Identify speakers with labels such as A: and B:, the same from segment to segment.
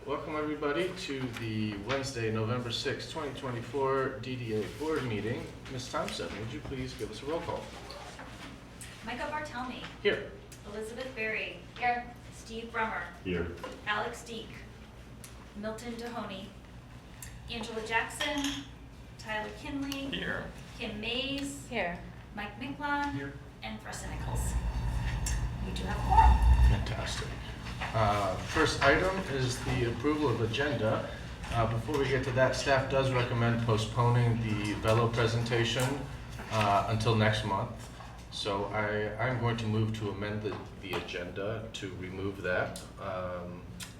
A: Welcome everybody to the Wednesday, November 6, 2024 DDA board meeting. Ms. Thompson, would you please give us a roll call?
B: Micah Bartelme.
A: Here.
B: Elizabeth Berry. Here. Steve Brummer.
C: Here.
B: Alex Deek. Milton Dehoney. Angela Jackson. Tyler Kinley.
C: Here.
B: Kim Mays.
D: Here.
B: Mike Micklon.
C: Here.
B: And Fressa Nichols. We do have a quorum.
A: Fantastic. First item is the approval of agenda. Before we get to that, staff does recommend postponing the Velo presentation until next month. So I'm going to move to amend the agenda to remove that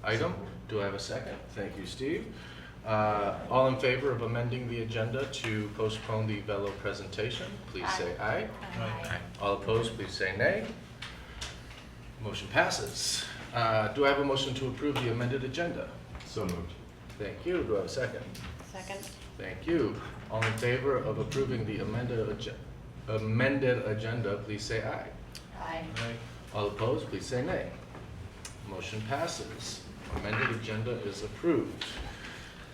A: item. Do I have a second? Thank you, Steve. All in favor of amending the agenda to postpone the Velo presentation, please say aye.
D: Aye.
A: All opposed, please say nay. Motion passes. Do I have a motion to approve the amended agenda?
C: So moved.
A: Thank you. Do I have a second?
D: Second.
A: Thank you. All in favor of approving the amended agenda, please say aye.
D: Aye.
A: All opposed, please say nay. Motion passes. Amended agenda is approved.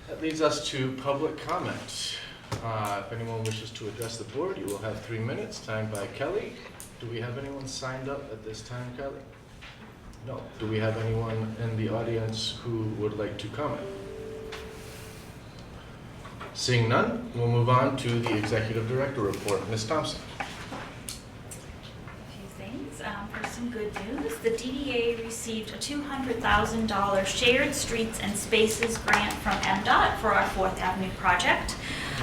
A: That leads us to public comment. If anyone wishes to address the board, you will have 3 minutes, timed by Kelly. Do we have anyone signed up at this time, Kelly? No. Do we have anyone in the audience who would like to comment? Seeing none, we'll move on to the Executive Director report. Ms. Thompson.
B: A few things. For some good news, the DDA received a $200,000 Shared Streets and Spaces grant from MDOT for our 4th Avenue project.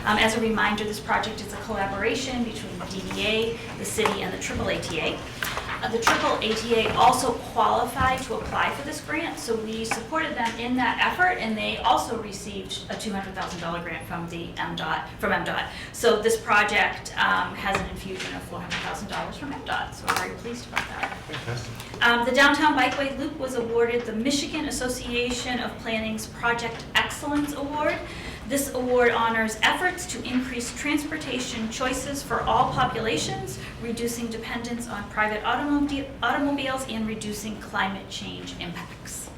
B: As a reminder, this project is a collaboration between the DDA, the city, and the AAA. The AAA also qualified to apply for this grant, so we supported them in that effort, and they also received a $200,000 grant from MDOT. So this project has an infusion of $400,000 from MDOT, so we're very pleased about that.
A: Fantastic.
B: The Downtown Bikeway Loop was awarded the Michigan Association of Planning's Project Excellence Award. This award honors efforts to increase transportation choices for all populations, reducing dependence on private automobiles, and reducing climate change impacts.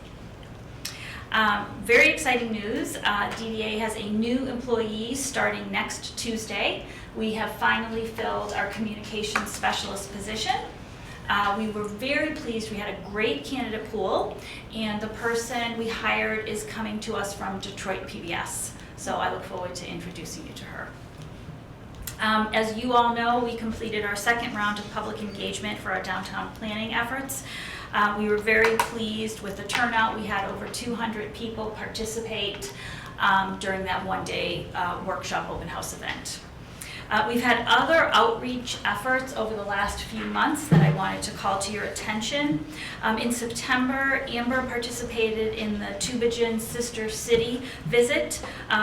B: Very exciting news. DDA has a new employee starting next Tuesday. We have finally filled our communications specialist position. We were very pleased. We had a great candidate pool, and the person we hired is coming to us from Detroit PBS. So I look forward to introducing you to her. As you all know, we completed our 2nd round of public engagement for our downtown planning efforts. We were very pleased with the turnout. We had over 200 people participate during that one-day workshop open house event. We've had other outreach efforts over the last few months that I wanted to call to your attention. In September, Amber participated in the Tübingen Sister City visit.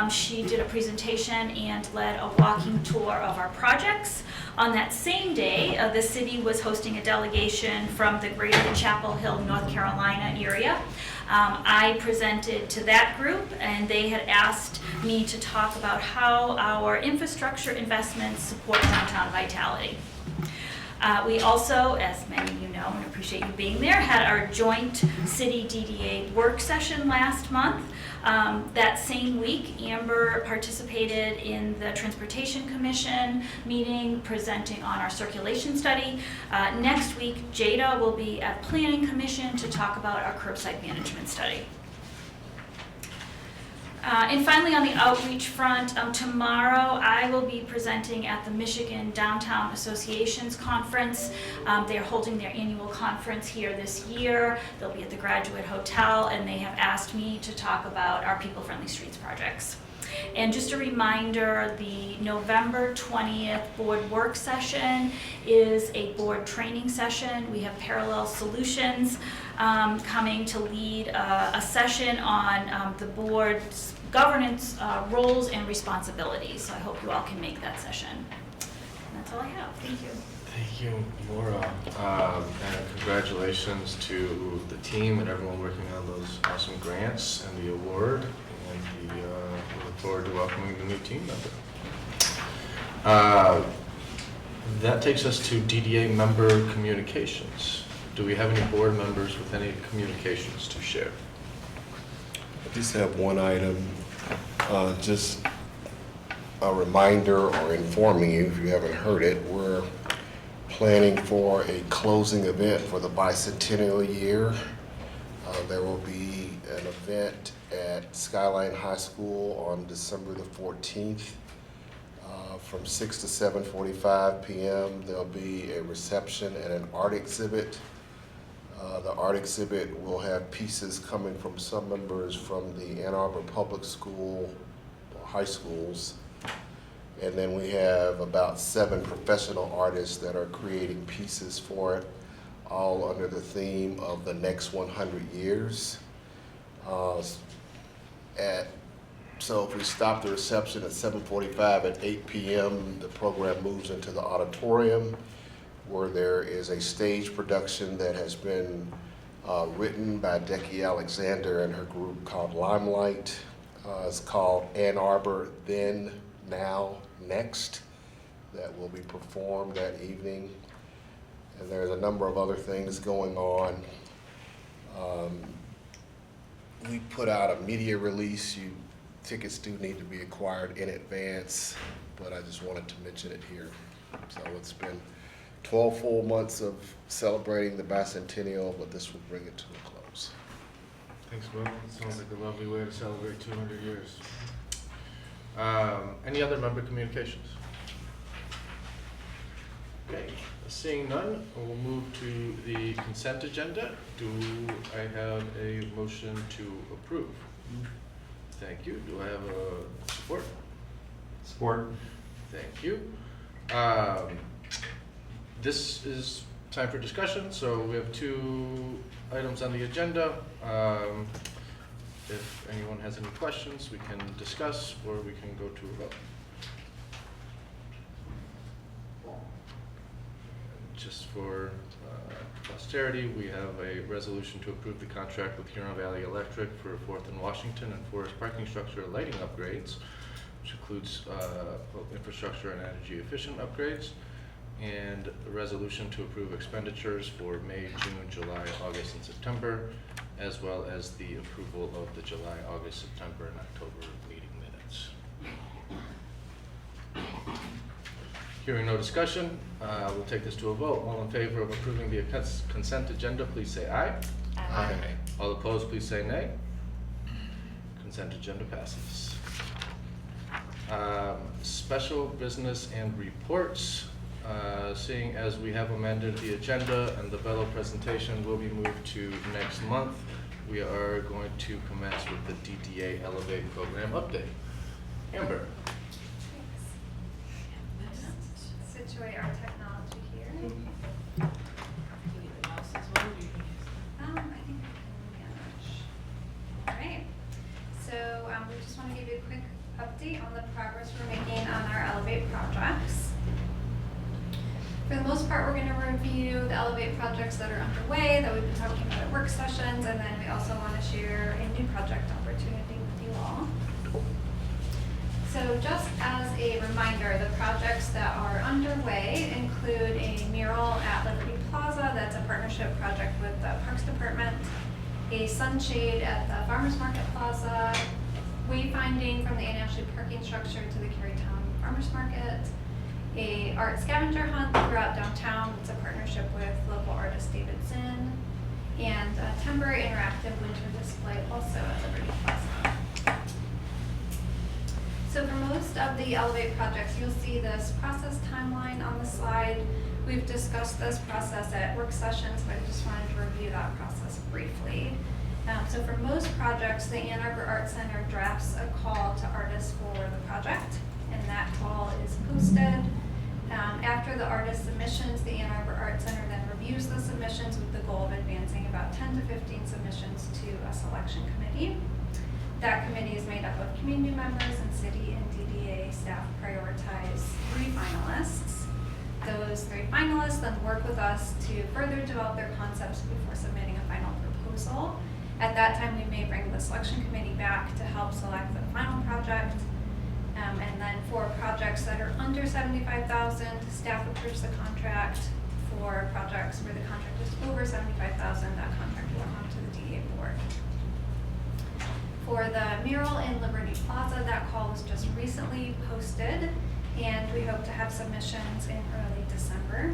B: She did a presentation and led a walking tour of our projects. On that same day, the city was hosting a delegation from the greater Chapel Hill, North Carolina area. I presented to that group, and they had asked me to talk about how our infrastructure investments support downtown vitality. We also, as many of you know and appreciate you being there, had our joint city DDA work session last month. That same week, Amber participated in the Transportation Commission meeting presenting on our circulation study. Next week, Jada will be at Planning Commission to talk about our curbside management study. And finally, on the outreach front, tomorrow I will be presenting at the Michigan Downtown Associations Conference. They're holding their annual conference here this year. They'll be at the Graduate Hotel, and they have asked me to talk about our People-Friendly Streets projects. And just a reminder, the November 20th board work session is a board training session. We have Parallel Solutions coming to lead a session on the board's governance roles and responsibilities. So I hope you all can make that session. And that's all I have. Thank you.
A: Thank you, Laura. And congratulations to the team and everyone working on those awesome grants and the award. And we look forward to welcoming the new team member. That takes us to DDA member communications. Do we have any board members with any communications to share?
C: I just have one item, just a reminder or informing you, if you haven't heard it, we're planning for a closing event for the bicentennial year. There will be an event at Skyline High School on December the 14th from 6 to 7:45 p.m. There'll be a reception and an art exhibit. The art exhibit will have pieces coming from some members from the Ann Arbor Public School, high schools. And then we have about 7 professional artists that are creating pieces for it, all under the theme of the next 100 years. So if we stop the reception at 7:45, at 8 p.m., the program moves into the auditorium, where there is a stage production that has been written by Becky Alexander and her group called Limelight. It's called Ann Arbor Then, Now, Next, that will be performed that evening. And there's a number of other things going on. We put out a media release. Tickets do need to be acquired in advance, but I just wanted to mention it here. So it's been 12 full months of celebrating the bicentennial, but this will bring it to a close.
A: Thanks, Will. Sounds like a lovely way to celebrate 200 years. Any other member communications? Okay, seeing none, we'll move to the consent agenda. Do I have a motion to approve? Thank you. Do I have a support?
D: Support.
A: Thank you. This is time for discussion, so we have 2 items on the agenda. If anyone has any questions, we can discuss, or we can go to a vote. Just for posterity, we have a resolution to approve the contract with Huron Valley Electric for 4th and Washington and Forest parking structure lighting upgrades, which includes both infrastructure and energy efficient upgrades, and a resolution to approve expenditures for May, June, July, August, and September, as well as the approval of the July, August, September, and October meeting minutes. Hearing no discussion, we'll take this to a vote. All in favor of approving the consent agenda, please say aye.
C: Aye.
A: All opposed, please say nay. Consent agenda passes. Special business and reports. Seeing as we have amended the agenda and the Bello presentation will be moved to next month, we are going to commence with the DDA Elevate program update. Amber.
E: Situate our technology here. I think we can manage. All right. So we just want to give you a quick update on the progress we're making on our Elevate projects. For the most part, we're going to review the Elevate projects that are underway that we've been talking about at work sessions, and then we also want to share a new project opportunity with you all. So just as a reminder, the projects that are underway include a mural at Liberty Plaza that's a partnership project with the Parks Department, a sunshade at the Farmers Market Plaza, wayfinding from the Ann Ashley parking structure to the Carytown Farmers Market, a art scavenger hunt throughout downtown. It's a partnership with local artist David Zinn, and a temporary interactive winter display also at Liberty Plaza. So for most of the Elevate projects, you'll see this process timeline on the slide. We've discussed this process at work sessions, but I just wanted to review that process briefly. So for most projects, the Ann Arbor Art Center drafts a call to artists for the project, and that call is posted. After the artist submissions, the Ann Arbor Art Center then reviews the submissions with the goal of advancing about 10 to 15 submissions to a selection committee. That committee is made up of community members, and city and DDA staff prioritize 3 finalists. Those 3 finalists then work with us to further develop their concepts before submitting a final proposal. At that time, we may bring the selection committee back to help select the final project. And then for projects that are under $75,000, staff approves the contract. For projects where the contract is over $75,000, that contract will come to the DDA board. For the mural in Liberty Plaza, that call was just recently posted, and we hope to have submissions in early December.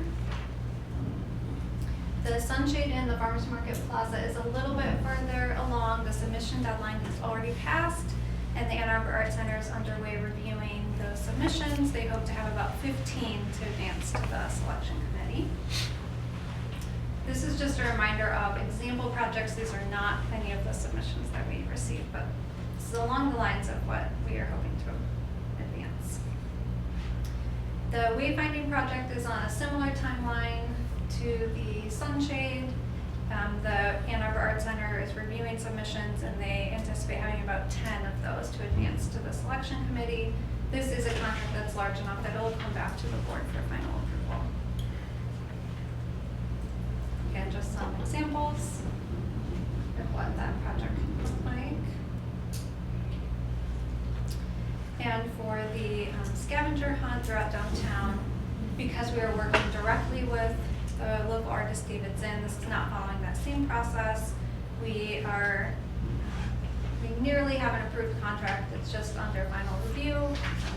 E: The sunshade in the Farmers Market Plaza is a little bit further along. The submission deadline has already passed, and the Ann Arbor Art Center is underway reviewing those submissions. They hope to have about 15 to advance to the selection committee. This is just a reminder of example projects. These are not any of the submissions that we received, but this is along the lines of what we are hoping to advance. The wayfinding project is on a similar timeline to the sunshade. The Ann Arbor Art Center is reviewing submissions, and they anticipate having about 10 of those to advance to the selection committee. This is a contract that's large enough that it will come back to the board for final approval. Again, just some examples of what that project can look like. And for the scavenger hunt throughout downtown, because we are working directly with the local artist Davidson, this is not following that same process. We nearly have an approved contract. It's just under final review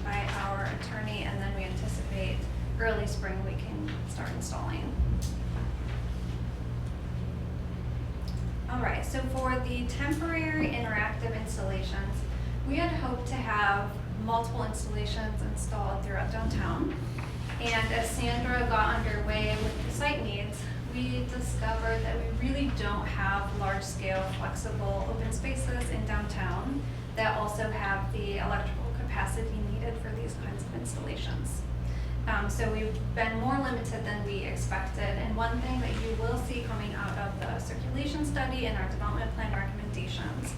E: by our attorney, and then we anticipate early spring we can start installing. All right, so for the temporary interactive installations, we had hoped to have multiple installations installed throughout downtown. And as Sandra got underway with the site needs, we discovered that we really don't have large-scale flexible open spaces in downtown that also have the electrical capacity needed for these kinds of installations. So we've been more limited than we expected, and one thing that you will see coming out of the circulation study and our development plan recommendations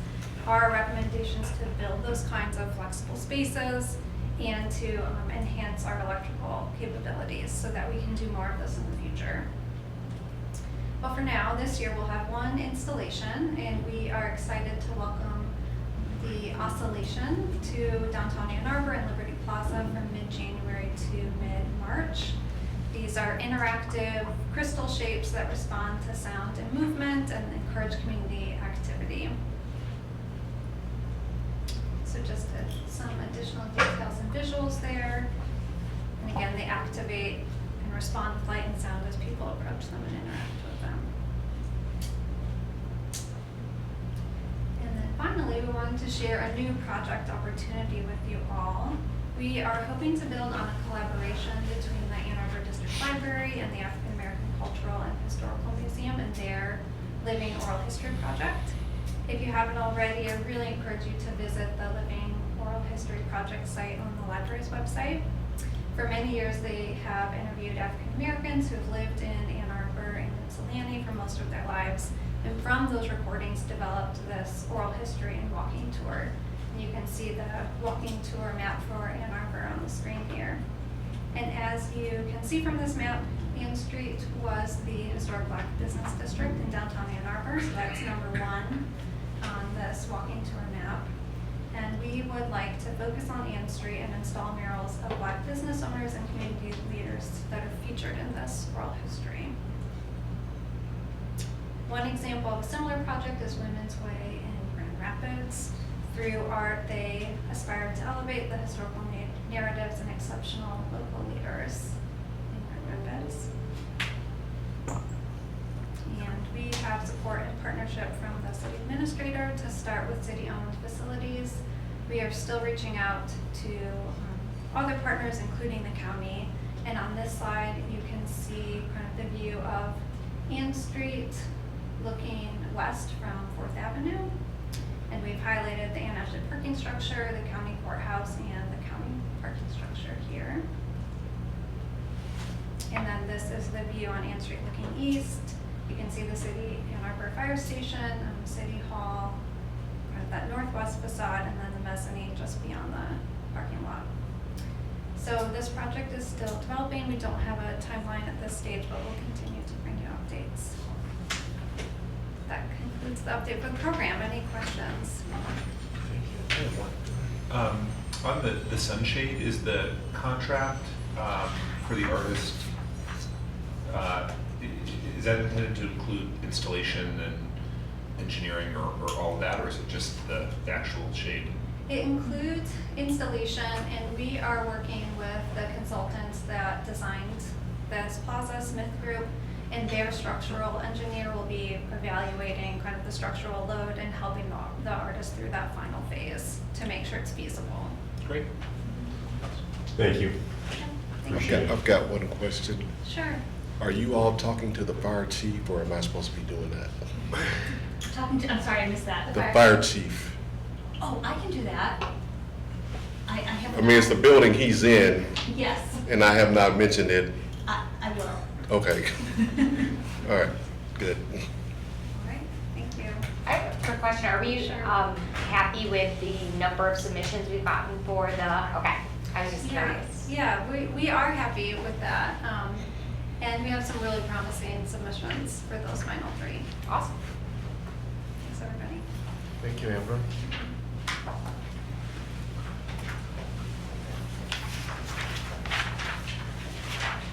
E: are recommendations to build those kinds of flexible spaces and to enhance our electrical capabilities so that we can do more of this in the future. But for now, this year we'll have one installation, and we are excited to welcome the oscillation to downtown Ann Arbor and Liberty Plaza from mid-January to mid-March. These are interactive crystal shapes that respond to sound and movement and encourage community activity. So just some additional details and visuals there. And again, they activate and respond with light and sound as people approach them and interact with them. And then finally, we wanted to share a new project opportunity with you all. We are hoping to build on a collaboration between the Ann Arbor District Library and the African American Cultural and Historical Museum and their Living Oral History Project. If you haven't already, I really encourage you to visit the Living Oral History Project site on the library's website. For many years, they have interviewed African Americans who have lived in Ann Arbor and Ypsilanti for most of their lives, and from those recordings developed this oral history and walking tour. And you can see the walking tour map for Ann Arbor on the screen here. And as you can see from this map, Ann Street was the historic Black business district in downtown Ann Arbor, so that's number 1 on this walking tour map. And we would like to focus on Ann Street and install murals of Black business owners and community leaders that are featured in this oral history. One example of a similar project is Women's Way in Grand Rapids. Through art, they aspire to elevate the historical narratives and exceptional local leaders in Grand Rapids. And we have support and partnership from the city administrator to start with city-owned facilities. We are still reaching out to other partners, including the county. And on this slide, you can see kind of the view of Ann Street looking west from 4th Avenue. And we've highlighted the Ann Ashley parking structure, the county courthouse, and the county parking structure here. And then this is the view on Ann Street looking east. You can see the city Ann Arbor Fire Station, City Hall, kind of that northwest facade, and then the mezzanine just beyond the parking lot. So this project is still developing. We don't have a timeline at this stage, but we'll continue to bring you updates. That concludes the update for the program. Any questions?
F: On the sunshade, is the contract for the artist, is that intended to include installation engineering or all of that, or is it just the actual shade?
E: It includes installation, and we are working with the consultants that designed this plaza, Smith Group, and their structural engineer will be evaluating kind of the structural load and helping the artist through that final phase to make sure it's feasible.
F: Great.
D: Thank you.
E: Thank you.
C: I've got one question.
E: Sure.
C: Are you all talking to the fire chief, or am I supposed to be doing that?
B: I'm sorry, I missed that.
C: The fire chief.
B: Oh, I can do that. I have.
C: I mean, it's the building he's in,
B: Yes,
C: and I have not mentioned it.
B: I will.
C: Okay. All right, good.
E: All right, thank you.
G: I have a quick question. Are we
E: Sure.
G: happy with the number of submissions we've gotten for the, okay, I was just curious.
E: Yeah, we are happy with that. And we have some really promising submissions for those final 3.
G: Awesome.
E: Thanks, everybody.
A: Thank you, Amber.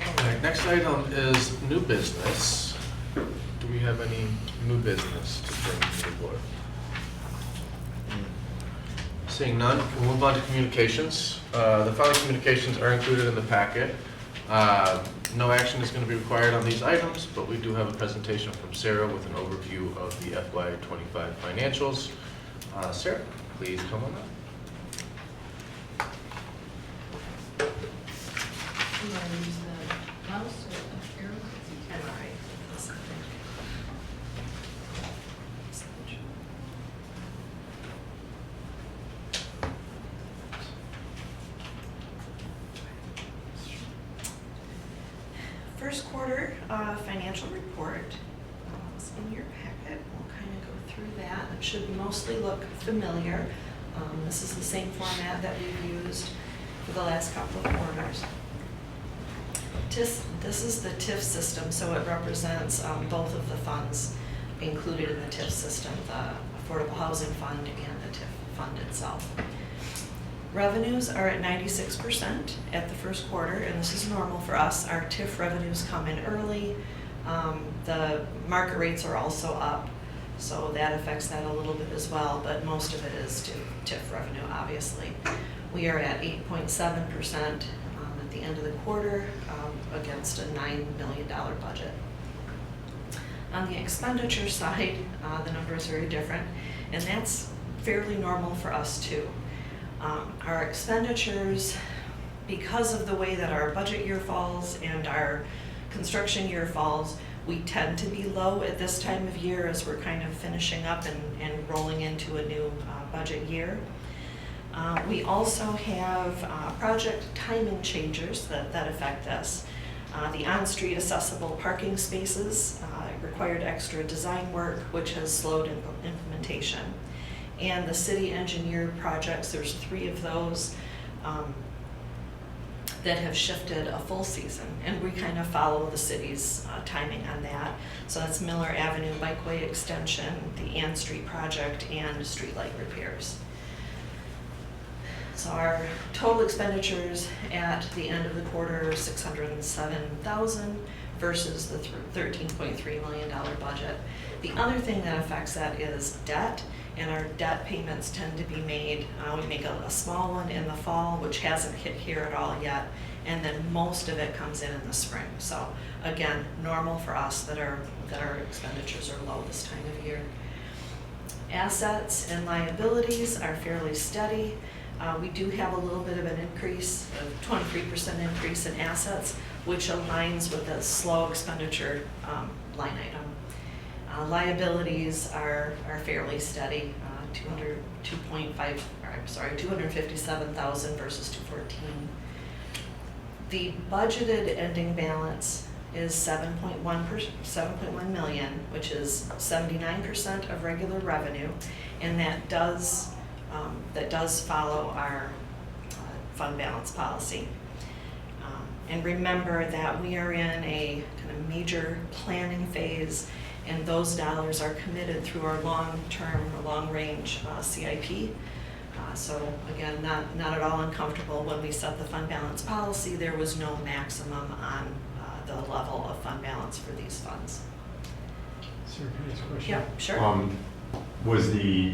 A: All right, next item is new business. Do we have any new business to bring to the board? Seeing none, we'll move on to communications. The following communications are included in the packet. No action is going to be required on these items, but we do have a presentation from Sarah with an overview of the FY25 financials. Sarah, please come on up.
H: You want to use the mouse or the arrow? All right. First quarter financial report is in your packet. We'll kind of go through that. It should mostly look familiar. This is the same format that we've used for the last couple of quarters. This is the TIF system, so it represents both of the funds included in the TIF system, the Affordable Housing Fund and the TIF fund itself. Revenues are at 96% at the first quarter, and this is normal for us. Our TIF revenues come in early. The market rates are also up, so that affects that a little bit as well, but most of it is TIF revenue, obviously. We are at 8.7% at the end of the quarter against a $9 million budget. On the expenditure side, the number is very different, and that's fairly normal for us too. Our expenditures, because of the way that our budget year falls and our construction year falls, we tend to be low at this time of year as we're kind of finishing up and rolling into a new budget year. We also have project timing changes that affect us. The on-street accessible parking spaces required extra design work, which has slowed implementation. And the city engineer projects, there's 3 of those that have shifted a full season, and we kind of follow the city's timing on that. So that's Miller Avenue Bikeway Extension, the Ann Street project, and streetlight repairs. So our total expenditures at the end of the quarter are $607,000 versus the $13.3 million budget. The other thing that affects that is debt, and our debt payments tend to be made, we make a small one in the fall, which hasn't hit here at all yet, and then most of it comes in the spring. So again, normal for us that our expenditures are low this time of year. Assets and liabilities are fairly steady. We do have a little bit of an increase, a 23% increase in assets, which aligns with the slow expenditure line item. Liabilities are fairly steady, 257,000 versus 214. The budgeted ending balance is 7.1 million, which is 79% of regular revenue, and that does follow our fund balance policy. And remember that we are in a kind of major planning phase, and those dollars are committed through our long-term, long-range CIP. So again, not at all uncomfortable. When we set the fund balance policy, there was no maximum on the level of fund balance for these funds.
D: Sir, can I ask a question?
H: Yeah, sure.
D: Was the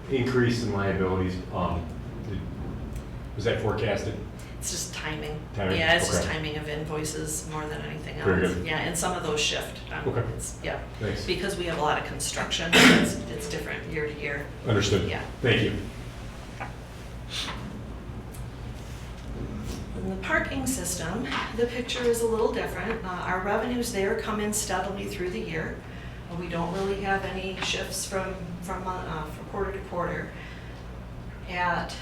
D: increase in liabilities, was that forecasted?
H: It's just timing.
D: Timing,
H: Yeah, it's just
D: okay.
H: timing of invoices more than anything else.
D: Very good.
H: Yeah, and some of those shift.
D: Okay.
H: Yeah.
D: Thanks.
H: Because we have a lot of construction, it's different year to year.
D: Understood.
H: Yeah.
D: Thank you.
H: In the parking system, the picture is a little different. Our revenues there come in steadily through the year. We don't really have any shifts from quarter to quarter. At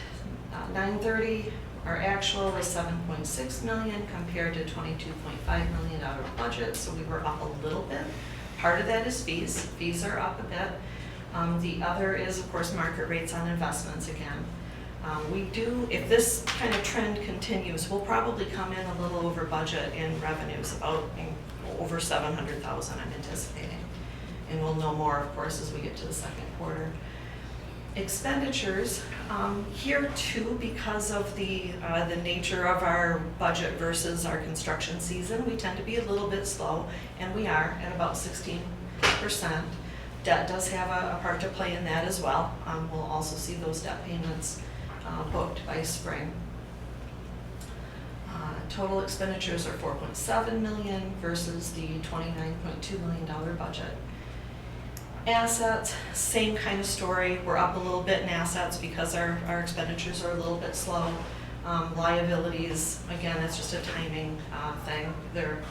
H: 9:30, our actual was 7.6 million compared to $22.5 million budget, so we were up a little bit. Part of that is fees. Fees are up a bit. The other is, of course, market rates on investments again. We do, if this kind of trend continues, we'll probably come in a little over budget in revenues, about over 700,000 I'm anticipating. And we'll know more, of course, as we get to the second quarter. Expenditures, here too, because of the nature of our budget versus our construction season, we tend to be a little bit slow, and we are at about 16%. Debt does have a part to play in that as well. We'll also see those debt payments booked by spring. Total expenditures are 4.7 million versus the $29.2 million budget. Assets, same kind of story. We're up a little bit in assets because our expenditures are a little bit slow. Liabilities, again, it's just a timing thing. They're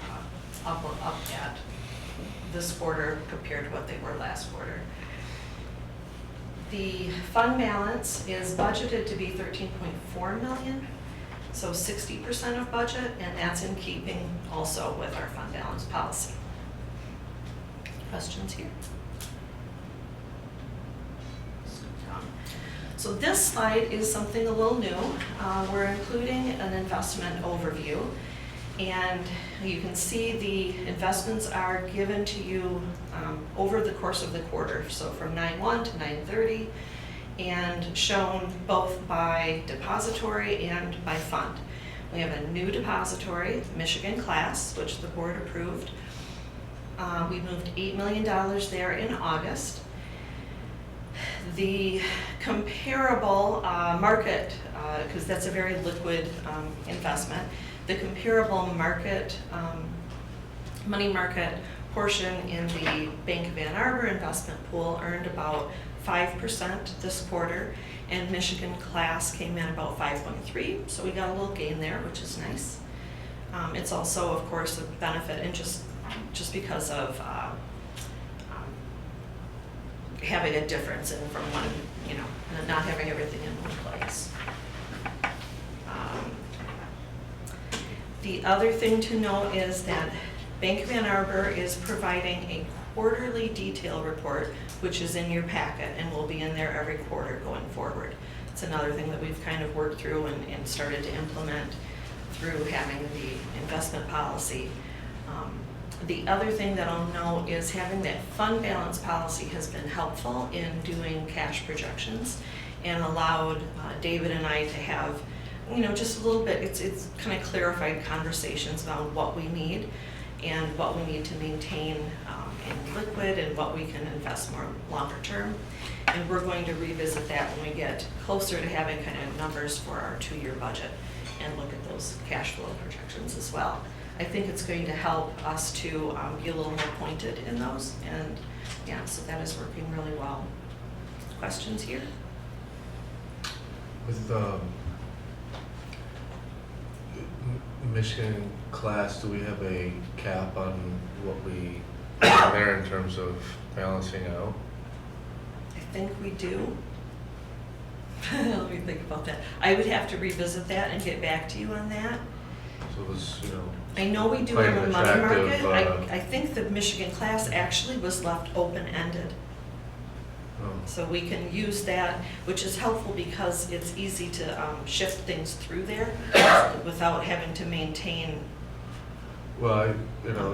H: up at this quarter compared to what they were last quarter. The fund balance is budgeted to be 13.4 million, so 60% of budget, and that's in keeping also with our fund balance policy. Questions here? So this slide is something a little new. We're including an investment overview, and you can see the investments are given to you over the course of the quarter, so from 9/1 to 9/30, and shown both by depository and by fund. We have a new depository, Michigan Class, which the board approved. We moved $8 million there in August. The comparable market, because that's a very liquid investment, the comparable market, money market portion in the Bank of Ann Arbor investment pool earned about 5% this quarter, and Michigan Class came in about 5.3, so we got a little gain there, which is nice. It's also, of course, a benefit, and just because of having a difference in from one, and not having everything in one place. The other thing to note is that Bank of Ann Arbor is providing a quarterly detail report, which is in your packet and will be in there every quarter going forward. It's another thing that we've kind of worked through and started to implement through having the investment policy. The other thing that I'll note is having that fund balance policy has been helpful in doing cash projections and allowed David and I to have, just a little bit, it's kind of clarified conversations about what we need and what we need to maintain in liquid and what we can invest more longer term. And we're going to revisit that when we get closer to having kind of numbers for our 2-year budget and look at those cash flow projections as well. I think it's going to help us to be a little more pointed in those, and yeah, so that is working really well. Questions here?
A: With Michigan Class, do we have a cap on what we have there in terms of balancing out?
H: I think we do. Let me think about that. I would have to revisit that and get back to you on that.
A: So it was,
H: I know we do
A: quite
H: have
A: an
H: a money market.
A: attractive,
H: I think the Michigan Class actually was left open-ended. So we can use that, which is helpful because it's easy to shift things through there without having to maintain.
A: well,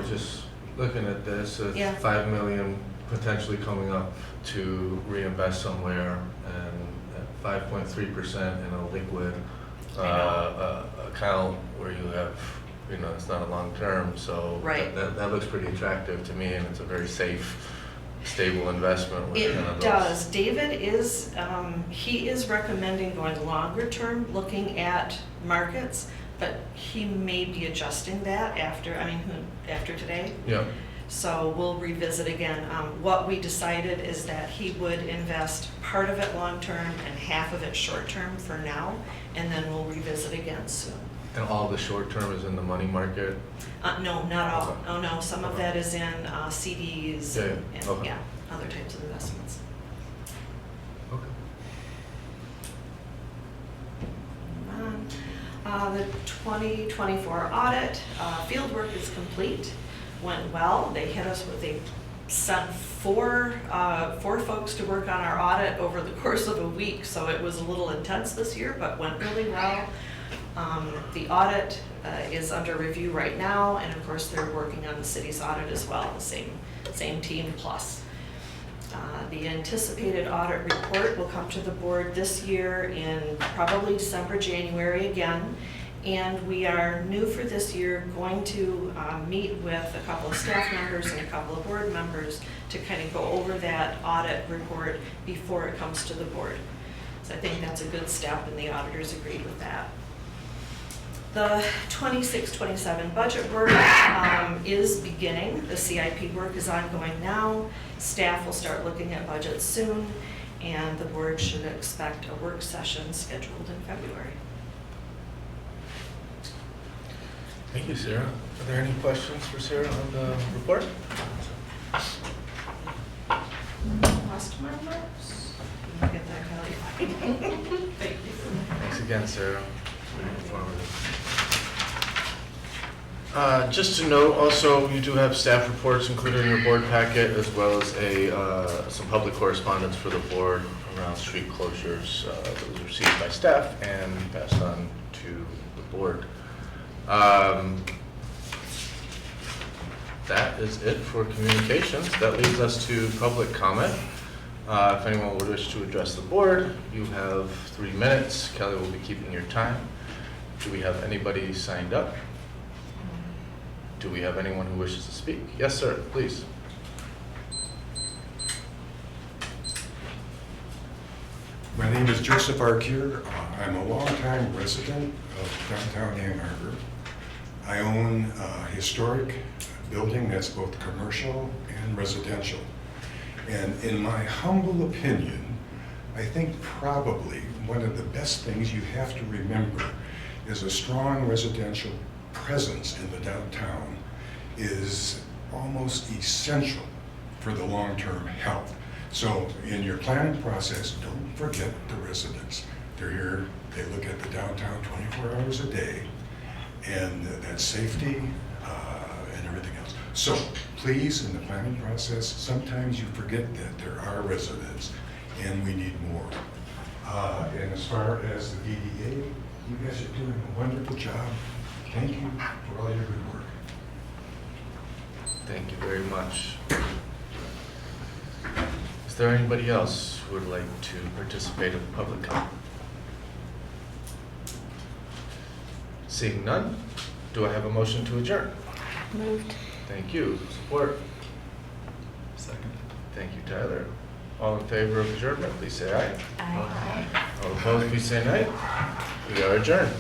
A: just looking at this,
H: Yeah.
A: it's 5 million potentially coming up to reinvest somewhere, and at 5.3% in a liquid account where you have, it's not a long term, so
H: Right.
A: that looks pretty attractive to me, and it's a very safe stable investment with
H: It
A: kind of those.
H: does. David is, he is recommending going longer term, looking at markets, but he may be adjusting that after, after today.
A: Yeah,
H: So we'll revisit again. What we decided is that he would invest part of it long-term and half of it short-term for now, and then we'll revisit again soon.
A: and all the short term is in the money market?
H: No, not all.
A: Okay.
H: Oh, no, some of
A: Okay.
H: that is in CDs
A: Yeah,
H: and,
A: okay.
H: yeah, other types of investments.
A: Okay.
H: The 2024 audit, field work is complete, went well. They sent four folks to work on our audit over the course of a week, so it was a little intense this year, but went really well. The audit is under review right now, and of course, they're working on the city's audit as well, the same team plus. The anticipated audit report will come to the board this year in probably December, January again. And we are new for this year going to meet with a couple of staff members and a couple of board members to kind of go over that audit report before it comes to the board. So I think that's a good step, and the auditors agreed with that. The 26-27 budget work is beginning. The CIP work is ongoing now. Staff will start looking at budgets soon, and the board should expect a work session scheduled in February.
A: Thank you, Sarah. Are there any questions for Sarah on the report?
H: Lost my notes. Let me get that calculated. Thank you.
A: Thanks again, Sarah. Very informative. Just to note, also, you do have staff reports included in your board packet, as well as some public correspondence for the board around street closures that was received by staff and passed on to the board. That is it for communications. That leads us to public comment. If anyone would wish to address the board, you have 3 minutes. Kelly will be keeping your time. Do we have anybody signed up? Do we have anyone who wishes to speak? Yes, sir, please.
I: My name is Joseph Arkier. I'm a longtime resident of downtown Ann Arbor. I own a historic building that's both commercial and residential. And in my humble opinion, I think probably one of the best things you have to remember is a strong residential presence in the downtown is almost essential for the long-term health. So in your planning process, don't forget the residents. They're here, they look at the downtown 24 hours a day, and that's safety and everything else. So please, in the planning process, sometimes you forget that there are residents and we need more. And as far as the DDA, you guys are doing a wonderful job. Thank you for all your good work.
A: Thank you very much. Is there anybody else who would like to participate in public comment? Seeing none, do I have a motion to adjourn?
B: Moved.
A: Thank you. Support?
F: Second.
A: Thank you, Tyler. All in favor of adjournment, please say aye.
B: Aye.
A: All opposed, please say nay. We are adjourned.